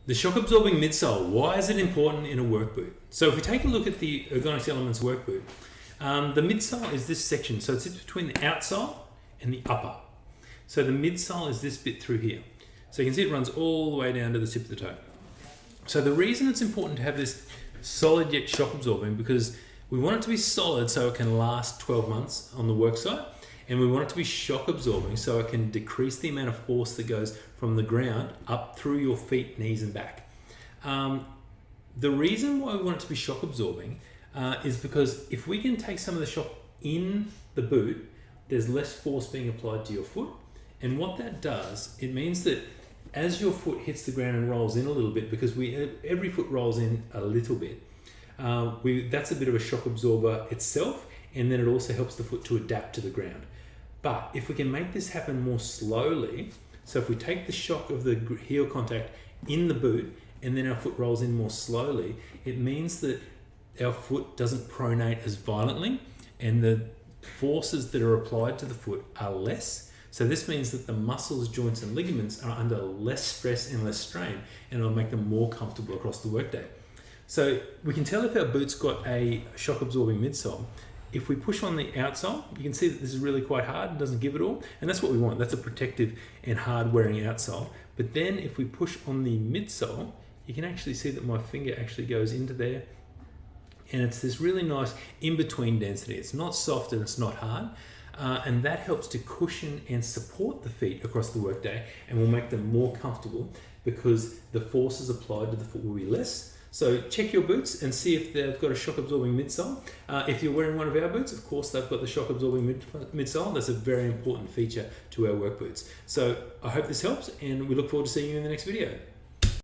The shock absorbing midsole, why is it important in a work boot? So if we take a look at the Ergonx Elements work boot, the midsole is this section. So it sits between the outsole and the upper. So the midsole is this bit through here. So you can see it runs all the way down to the tip of the toe. So the reason it's important to have this solid yet shock absorbing, because we want it to be solid so it can last 12 months on the work site, and we want it to be shock absorbing so it can decrease the amount of force that goes from the ground up through your feet, knees and back. The reason why we want it to be shock absorbing is because if we can take some of the shock in the boot, there's less force being applied to your foot. And what that does, it means that as your foot hits the ground and rolls in a little bit, because every foot rolls in a little bit, that's a bit of a shock absorber itself, and then it also helps the foot to adapt to the ground. But if we can make this happen more slowly, so if we take the shock of the heel contact in the boot and then our foot rolls in more slowly, it means that our foot doesn't pronate as violently and the forces that are applied to the foot are less. So this means that the muscles, joints and ligaments are under less stress and less strain, and it'll make them more comfortable across the workday. So we can tell if our boot's got a shock absorbing midsole. If we push on the outsole, you can see that this is really quite hard and doesn't give it all. And that's what we want. That's a protective and hard wearing outsole. But then if we push on the midsole, you can actually see that my finger actually goes into there. And it's this really nice in-between density. It's not soft and it's not hard. And that helps to cushion and support the feet across the workday and will make them more comfortable because the forces applied to the foot will be less. So check your boots and see if they've got a shock absorbing midsole. If you're wearing one of our boots, of course they've got the shock absorbing midsole. That's a very important feature to our work boots. So I hope this helps and we look forward to seeing you in the next video.